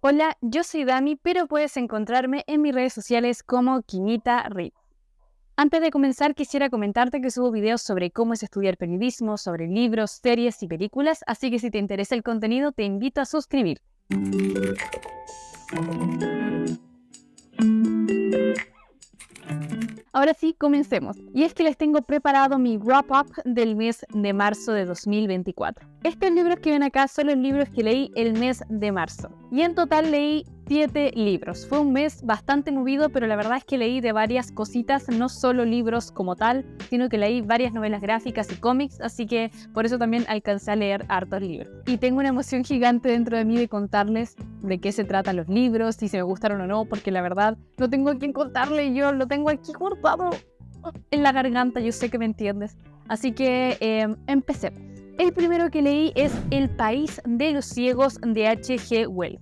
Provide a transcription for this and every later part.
Hola, yo soy Dami, pero puedes encontrarme en mis redes sociales como Quimita Reed. Antes de comenzar, quisiera comentarte que subo videos sobre cómo es estudiar periodismo, sobre libros, series y películas, así que si te interesa el contenido, te invito a suscribirte. Ahora sí, comencemos. Y es que les tengo preparado mi wrap-up del mes de marzo de 2024. Estos libros que ven acá son los libros que leí el mes de marzo. Y en total leí 7 libros. Fue un mes bastante movido, pero la verdad es que leí de varias cositas, no solo libros como tal, sino que leí varias novelas gráficas y cómics, así que por eso también alcancé a leer hartos libros. Y tengo una emoción gigante dentro de mí de contarles de qué se tratan los libros, si se me gustaron o no, porque la verdad no tengo a quién contarle, yo lo tengo aquí cortado en la garganta, yo sé que me entiendes. Así que empecemos. El primero que leí es El País de los Ciegos de H.G. Wells.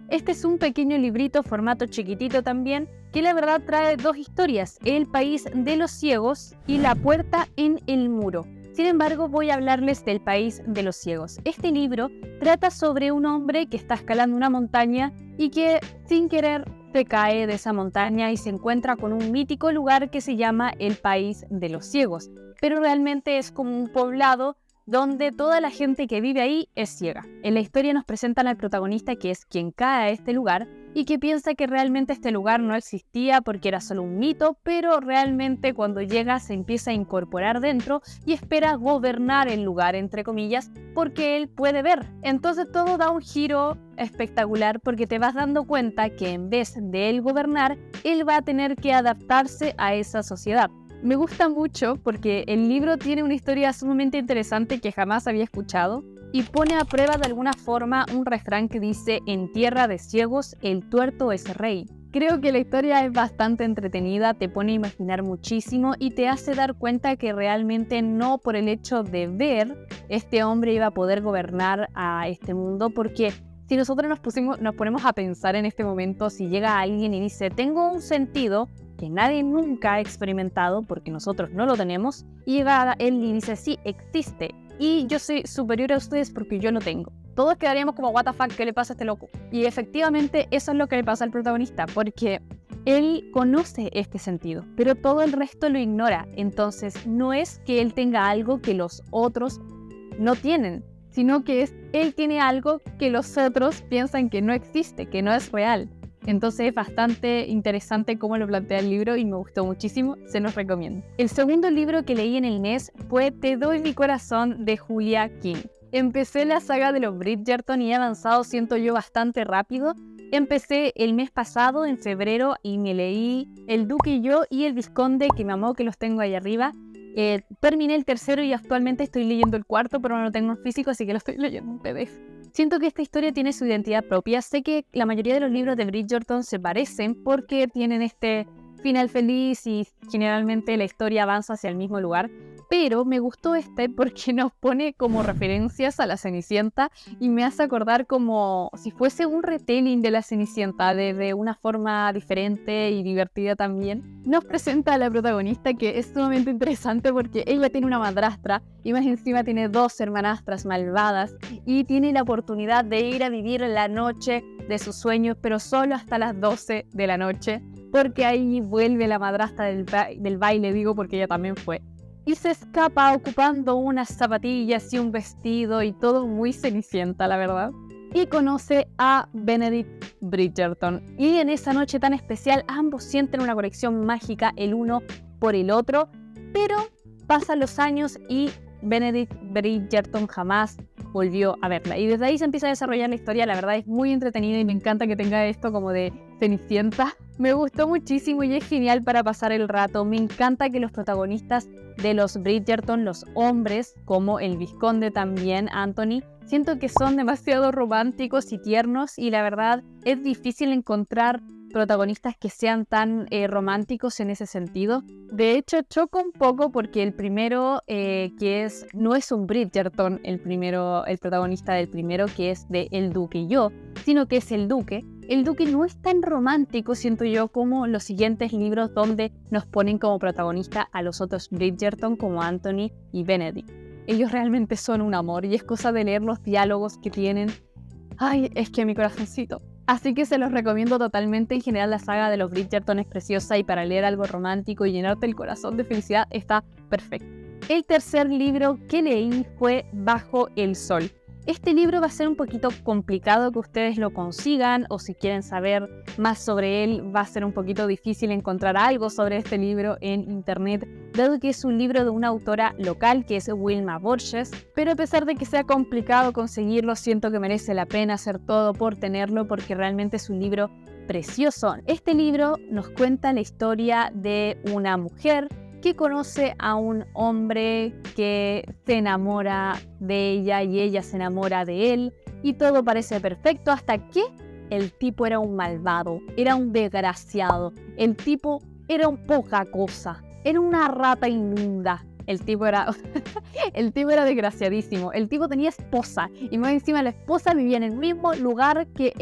Este es un pequeño librito, formato chiquitito también, que la verdad trae dos historias, El País de los Ciegos y La Puerta en el Muro. Sin embargo, voy a hablarles del País de los Ciegos. Este libro trata sobre un hombre que está escalando una montaña y que, sin querer, se cae de esa montaña y se encuentra con un mítico lugar que se llama el País de los Ciegos. Pero realmente es como un poblado donde toda la gente que vive ahí es ciega. En la historia nos presentan al protagonista, que es quien cae a este lugar y que piensa que realmente este lugar no existía porque era solo un mito, pero realmente cuando llega se empieza a incorporar dentro y espera gobernar el lugar, entre comillas, porque él puede ver. Entonces todo da un giro espectacular porque te vas dando cuenta que en vez de él gobernar, él va a tener que adaptarse a esa sociedad. Me gusta mucho porque el libro tiene una historia sumamente interesante que jamás había escuchado y pone a prueba de alguna forma un refrán que dice: en tierra de ciegos el tuerto es rey. Creo que la historia es bastante entretenida, te pone a imaginar muchísimo y te hace dar cuenta que realmente no por el hecho de ver este hombre iba a poder gobernar a este mundo, porque si nosotros nos ponemos a pensar en este momento, si llega alguien y dice: tengo un sentido que nadie nunca ha experimentado porque nosotros no lo tenemos, y llega él y dice: sí, existe, y yo soy superior a ustedes porque yo lo tengo. Todos quedaríamos como: what the fuck, ¿qué le pasa a este loco? Y efectivamente eso es lo que le pasa al protagonista, porque él conoce este sentido, pero todo el resto lo ignora. Entonces no es que él tenga algo que los otros no tienen, sino que él tiene algo que los otros piensan que no existe, que no es real. Entonces es bastante interesante cómo lo plantea el libro y me gustó muchísimo, se los recomiendo. El segundo libro que leí en el mes fue Te doy mi corazón, de Julia King. Empecé la saga de los Bridgerton y he avanzado, siento yo, bastante rápido. Empecé el mes pasado, en febrero, y me leí El Duque y yo y El Vizconde, que me amó, que los tengo ahí arriba. Terminé el tercero y actualmente estoy leyendo el cuarto, pero no lo tengo en físico, así que lo estoy leyendo en PDF. Siento que esta historia tiene su identidad propia. Sé que la mayoría de los libros de Bridgerton se parecen porque tienen este final feliz y generalmente la historia avanza hacia el mismo lugar, pero me gustó este porque nos pone como referencias a la Cenicienta y me hace acordar como si fuese un retelling de la Cenicienta de una forma diferente y divertida también. Nos presenta a la protagonista, que es sumamente interesante porque ella tiene una madrastra y más encima tiene dos hermanastras malvadas y tiene la oportunidad de ir a vivir la noche de sus sueños, pero solo hasta las 12 de la noche, porque ahí vuelve la madrastra del baile, digo, porque ella también fue. Y se escapa ocupando unas zapatillas y un vestido y todo muy Cenicienta, la verdad. Y conoce a Benedict Bridgerton. Y en esa noche tan especial ambos sienten una conexión mágica el uno por el otro. Pero pasan los años y Benedict Bridgerton jamás volvió a verla. Y desde ahí se empieza a desarrollar la historia. La verdad es muy entretenida y me encanta que tenga esto como de Cenicienta. Me gustó muchísimo y es genial para pasar el rato. Me encanta que los protagonistas de los Bridgerton, los hombres, como el Vizconde también, Anthony, siento que son demasiado románticos y tiernos, y la verdad es difícil encontrar protagonistas que sean tan románticos en ese sentido. De hecho, choca un poco porque el primero, no es un Bridgerton, el protagonista del primero, que es de El Duque y yo, sino que es el Duque. El Duque no es tan romántico, siento yo, como los siguientes libros donde nos ponen como protagonista a los otros Bridgerton, como Anthony y Benedict. Ellos realmente son un amor y es cosa de leer los diálogos que tienen. Ay, es que mi corazoncito. Así que se los recomiendo totalmente. En general, la saga de los Bridgerton es preciosa y para leer algo romántico y llenarte el corazón de felicidad está perfecto. El tercer libro que leí fue Bajo el Sol. Este libro va a ser un poquito complicado que ustedes lo consigan, o si quieren saber más sobre él, va a ser un poquito difícil encontrar algo sobre este libro en internet, dado que es un libro de una autora local que es Wilma Borges, pero a pesar de que sea complicado conseguirlo, siento que merece la pena hacer todo por tenerlo porque realmente es un libro precioso. Este libro nos cuenta la historia de una mujer que conoce a un hombre que se enamora de ella y ella se enamora de él y todo parece perfecto hasta que el tipo era un malvado, era un desgraciado, el tipo era un poca cosa, era una rata inmunda. El tipo era desgraciadísimo. El tipo tenía esposa y más encima la esposa vivía en el mismo lugar que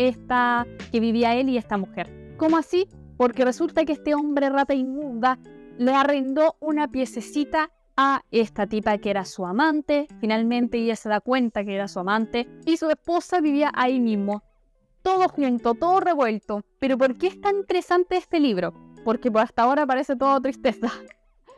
vivía él y esta mujer. ¿Cómo así? Porque resulta que este hombre rata inmunda le arrendó una piececita a esta tipa que era su amante. Finalmente ella se da cuenta que era su amante y su esposa vivía ahí mismo. Todo junto, todo revuelto. ¿Pero por qué es tan interesante este libro? Porque por hasta ahora parece todo tristeza.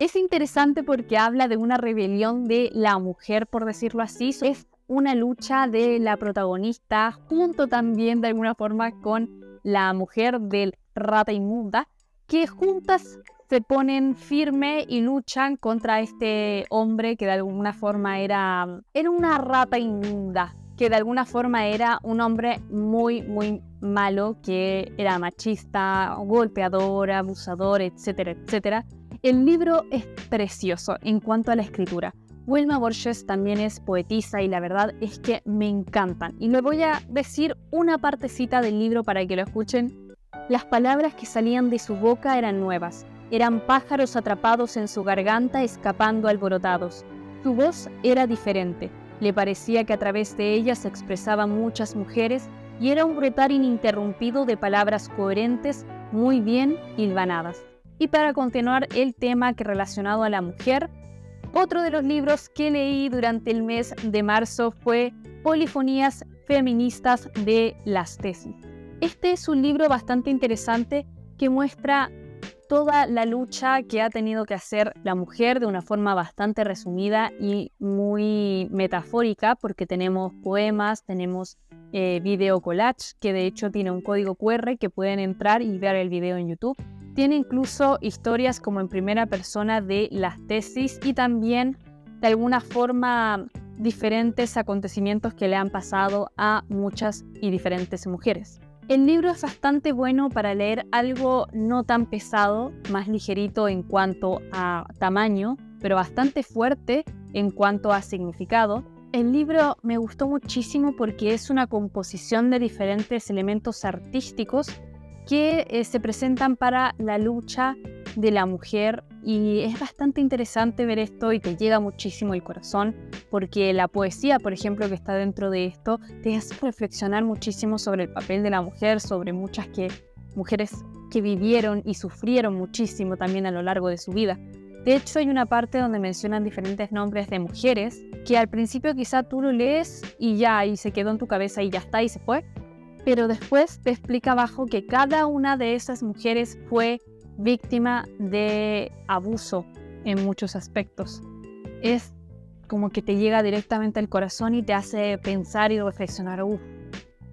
Es interesante porque habla de una rebelión de la mujer, por decirlo así. Es una lucha de la protagonista junto también de alguna forma con la mujer del rata inmunda, que juntas se ponen firme y luchan contra este hombre que de alguna forma era una rata inmunda, que de alguna forma era un hombre muy, muy malo, que era machista, golpeador, abusador, etcétera, etcétera. El libro es precioso en cuanto a la escritura. Wilma Borges también es poetisa y la verdad es que me encantan. Y les voy a decir una partecita del libro para que lo escuchen. Las palabras que salían de su boca eran nuevas. Eran pájaros atrapados en su garganta escapando alborotados. Su voz era diferente. Le parecía que a través de ella se expresaban muchas mujeres y era un brotar ininterrumpido de palabras coherentes, muy bien hilvanadas. Y para continuar el tema que relacionado a la mujer, otro de los libros que leí durante el mes de marzo fue Polifonías feministas de las tesis. Este es un libro bastante interesante que muestra toda la lucha que ha tenido que hacer la mujer de una forma bastante resumida y muy metafórica, porque tenemos poemas, tenemos video collage, que de hecho tiene un código QR que pueden entrar y ver el video en YouTube. Tiene incluso historias como en primera persona de las tesis y también de alguna forma diferentes acontecimientos que le han pasado a muchas y diferentes mujeres. El libro es bastante bueno para leer algo no tan pesado, más ligerito en cuanto a tamaño, pero bastante fuerte en cuanto a significado. El libro me gustó muchísimo porque es una composición de diferentes elementos artísticos que se presentan para la lucha de la mujer y es bastante interesante ver esto y te llega muchísimo el corazón porque la poesía, por ejemplo, que está dentro de esto te hace reflexionar muchísimo sobre el papel de la mujer, sobre mujeres que vivieron y sufrieron muchísimo también a lo largo de su vida. De hecho, hay una parte donde mencionan diferentes nombres de mujeres que al principio quizá tú lo lees y ya, y se quedó en tu cabeza y ya está y se fue, pero después te explica abajo que cada una de esas mujeres fue víctima de abuso en muchos aspectos. Es como que te llega directamente al corazón y te hace pensar y reflexionar,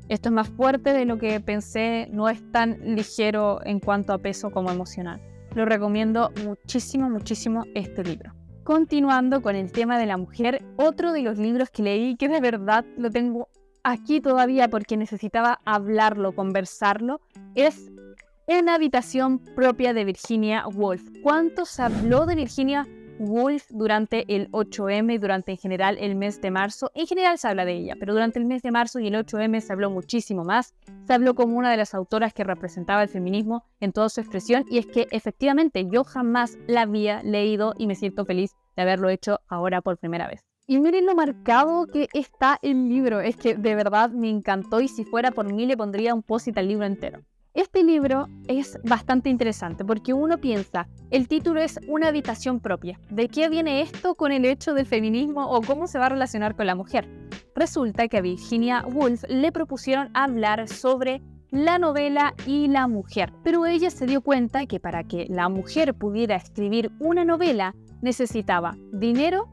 esto es más fuerte de lo que pensé, no es tan ligero en cuanto a peso como emocional. Lo recomiendo muchísimo, muchísimo este libro. Continuando con el tema de la mujer, otro de los libros que leí, que de verdad lo tengo aquí todavía porque necesitaba hablarlo, conversarlo, es Una habitación propia de Virginia Woolf. ¿Cuánto se habló de Virginia Woolf durante el 8M y durante en general el mes de marzo? En general se habla de ella, pero durante el mes de marzo y el 8M se habló muchísimo más. Se habló como una de las autoras que representaba el feminismo en toda su expresión, y es que efectivamente yo jamás la había leído y me siento feliz de haberlo hecho ahora por primera vez. Y miren lo marcado que está el libro, es que de verdad me encantó y si fuera por mí le pondría un post-it al libro entero. Este libro es bastante interesante porque uno piensa, el título es Una habitación propia. ¿De qué viene esto con el hecho del feminismo o cómo se va a relacionar con la mujer? Resulta que a Virginia Woolf le propusieron hablar sobre la novela y la mujer. Pero ella se dio cuenta que para que la mujer pudiera escribir una novela necesitaba dinero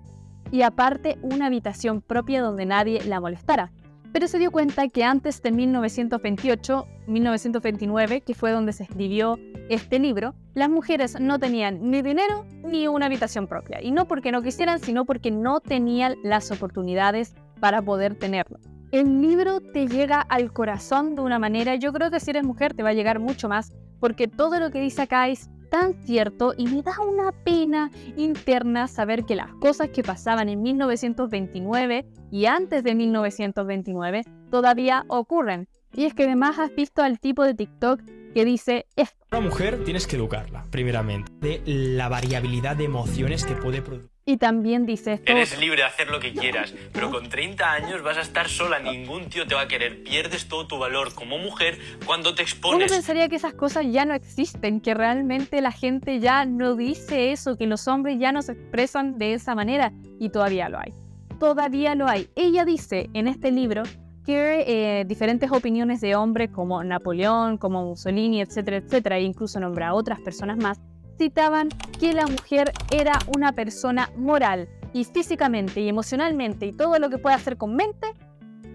y aparte una habitación propia donde nadie la molestara. Pero se dio cuenta que antes de 1929, que fue donde se escribió este libro, las mujeres no tenían ni dinero ni una habitación propia. Y no porque no quisieran, sino porque no tenían las oportunidades para poder tenerlo. El libro te llega al corazón de una manera, yo creo que si eres mujer te va a llegar mucho más, porque todo lo que dice acá es tan cierto y me da una pena interna saber que las cosas que pasaban en 1929 y antes de 1929 todavía ocurren. Y es que además has visto al tipo de TikTok que dice esto. A una mujer tienes que educarla, primeramente, de la variabilidad de emociones que puede producir. Y también dice esto. Eres libre de hacer lo que quieras, pero con 30 años vas a estar sola, ningún tío te va a querer, pierdes todo tu valor como mujer cuando te expones. Uno pensaría que esas cosas ya no existen, que realmente la gente ya no dice eso, que los hombres ya no se expresan de esa manera, y todavía lo hay. Todavía lo hay. Ella dice en este libro que diferentes opiniones de hombres como Napoleón, como Mussolini, etcétera, etcétera, e incluso nombra a otras personas más, citaban que la mujer era una persona moral y físicamente y emocionalmente y todo lo que puede hacer con mente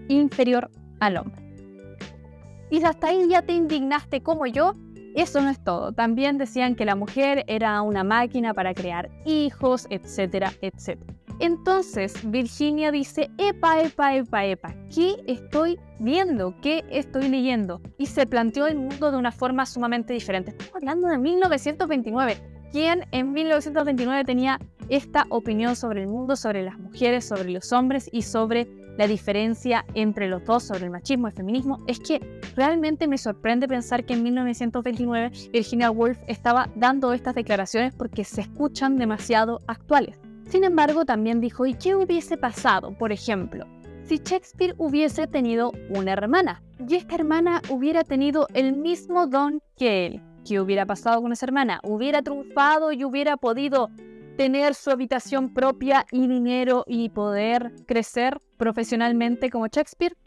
inferior al hombre. Y si hasta ahí ya te indignaste como yo, eso no es todo. También decían que la mujer era una máquina para crear hijos, etcétera, etcétera. Entonces Virginia dice, epa, ¿qué estoy viendo? ¿Qué estoy leyendo? Y se planteó el mundo de una forma sumamente diferente. Estamos hablando de 1929. ¿Quién en 1929 tenía esta opinión sobre el mundo, sobre las mujeres, sobre los hombres y sobre la diferencia entre los dos, sobre el machismo y el feminismo? Es que realmente me sorprende pensar que en 1929 Virginia Woolf estaba dando estas declaraciones porque se escuchan demasiado actuales. Sin embargo, también dijo, ¿y qué hubiese pasado, por ejemplo, si Shakespeare hubiese tenido una hermana y esta hermana hubiera tenido el mismo don que él? ¿Qué hubiera pasado con esa hermana? ¿Hubiera triunfado y hubiera podido tener su habitación propia y dinero y poder crecer profesionalmente como Shakespeare?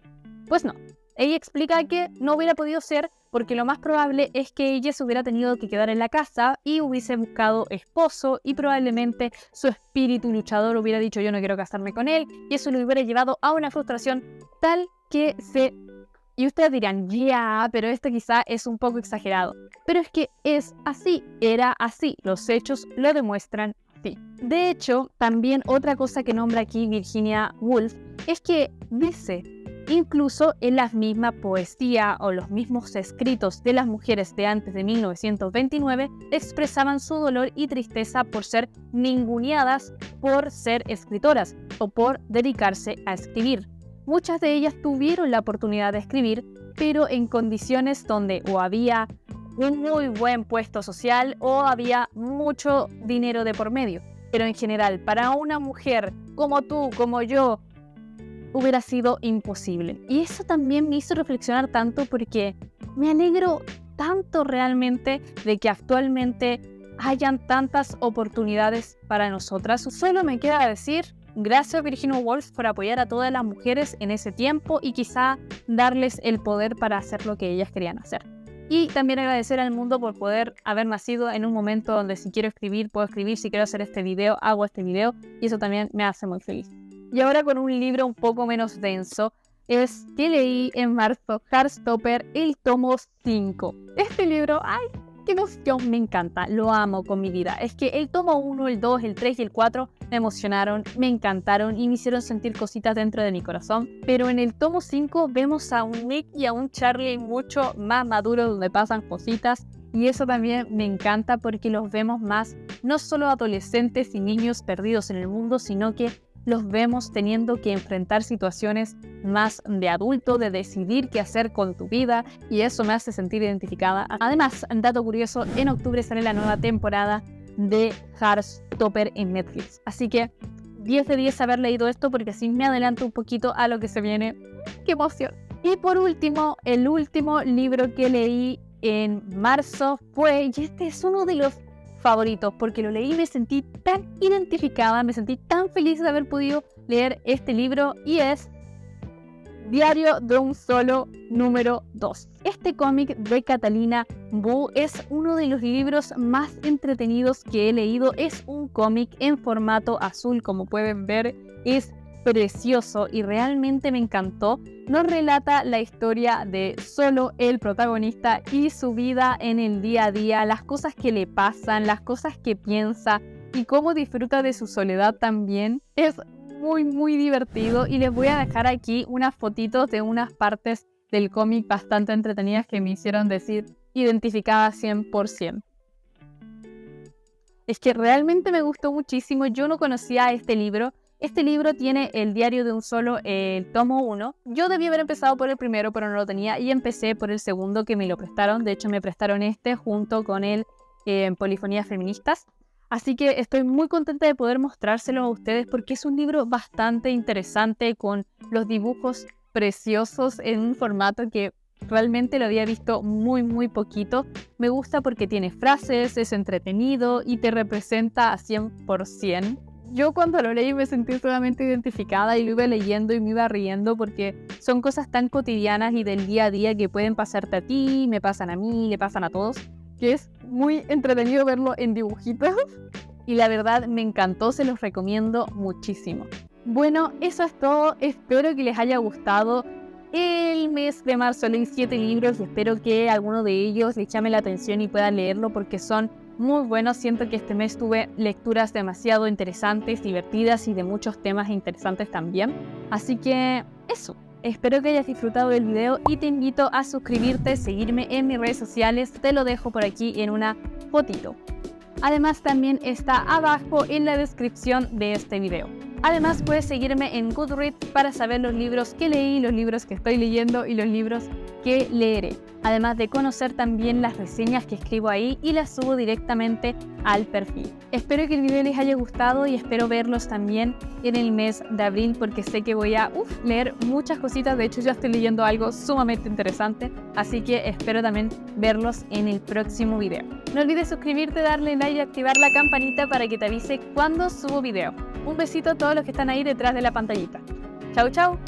Pues no. Ella explica que no hubiera podido ser porque lo más probable es que ella se hubiera tenido que quedar en la casa y hubiese buscado esposo y probablemente su espíritu luchador hubiera dicho yo no quiero casarme con él y eso le hubiera llevado a una frustración tal que se... Y ustedes dirán, ya, pero esto quizá es un poco exagerado. Pero es que es así, era así, los hechos lo demuestran así. De hecho, también otra cosa que nombra aquí Virginia Woolf es que dice... Incluso en la misma poesía o los mismos escritos de las mujeres de antes de 1929 expresaban su dolor y tristeza por ser ninguneadas por ser escritoras o por dedicarse a escribir. Muchas de ellas tuvieron la oportunidad de escribir, pero en condiciones donde o había un muy buen puesto social o había mucho dinero de por medio. Pero en general, para una mujer como tú, como yo, hubiera sido imposible. Y eso también me hizo reflexionar tanto porque me alegro tanto realmente de que actualmente hayan tantas oportunidades para nosotras. Solo me queda decir gracias Virginia Woolf por apoyar a todas las mujeres en ese tiempo y quizá darles el poder para hacer lo que ellas querían hacer. Y también agradecer al mundo por poder haber nacido en un momento donde si quiero escribir, puedo escribir, si quiero hacer este video, hago este video y eso también me hace muy feliz. Y ahora con un libro un poco menos denso, es que leí en marzo Heartstopper, el tomo 5. Este libro, ¡ay! ¡Qué emoción! Me encanta, lo amo con mi vida. Es que el tomo 1, el 2, el 3 y el 4 me emocionaron, me encantaron y me hicieron sentir cositas dentro de mi corazón. Pero en el tomo 5 vemos a un Nick y a un Charlie mucho más maduros donde pasan cositas. Y eso también me encanta porque los vemos más, no solo adolescentes y niños perdidos en el mundo, sino que los vemos teniendo que enfrentar situaciones más de adulto, de decidir qué hacer con tu vida y eso me hace sentir identificada. Además, dato curioso, en octubre sale la nueva temporada de Heartstopper en Netflix. Así que 10 de 10 haber leído esto porque así me adelanto un poquito a lo que se viene. ¡Qué emoción! Y por último, el último libro que leí en marzo fue, y este es uno de los favoritos porque lo leí y me sentí tan identificada, me sentí tan feliz de haber podido leer este libro y es Diario de un Solo número 2. Este cómic de Catalina Wu es uno de los libros más entretenidos que he leído. Es un cómic en formato azul, como pueden ver, es precioso y realmente me encantó. Nos relata la historia de Solo, el protagonista, y su vida en el día a día, las cosas que le pasan, las cosas que piensa y cómo disfruta de su soledad también. Es muy divertido y les voy a dejar aquí unas fotitos de unas partes del cómic bastante entretenidas que me hicieron decir identificada 100%. Es que realmente me gustó muchísimo. Yo no conocía este libro. Este libro tiene el Diario de un Solo, el tomo 1. Yo debí haber empezado por el primero, pero no lo tenía y empecé por el segundo, que me lo prestaron. De hecho, me prestaron este junto con el Polifonías Feministas. Así que estoy muy contenta de poder mostrárselo a ustedes porque es un libro bastante interesante, con los dibujos preciosos en un formato que realmente lo había visto muy poquito. Me gusta porque tiene frases, es entretenido y te representa a 100%. Yo cuando lo leí me sentí sumamente identificada y lo iba leyendo y me iba riendo porque son cosas tan cotidianas y del día a día que pueden pasarte a ti, me pasan a mí, le pasan a todos, que es muy entretenido verlo en dibujitos y la verdad me encantó, se los recomiendo muchísimo. Bueno, eso es todo, espero que les haya gustado. El mes de marzo leí 7 libros y espero que alguno de ellos les llame la atención y puedan leerlo porque son muy buenos. Siento que este mes tuve lecturas demasiado interesantes, divertidas y de muchos temas interesantes también. Así que eso. Espero que hayas disfrutado del video y te invito a suscribirte, seguirme en mis redes sociales, te lo dejo por aquí en una fotito. Además también está abajo en la descripción de este video. Además puedes seguirme en Goodreads para saber los libros que leí, los libros que estoy leyendo y los libros que leeré. Además de conocer también las reseñas que escribo ahí y las subo directamente al perfil. Espero que el video les haya gustado y espero verlos también en el mes de abril porque sé que voy a leer muchas cositas. De hecho ya estoy leyendo algo sumamente interesante, así que espero también verlos en el próximo video. No olvides suscribirte, darle like y activar la campanita para que te avise cuando subo video. Un besito a todos los que están ahí detrás de la pantallita. Chau.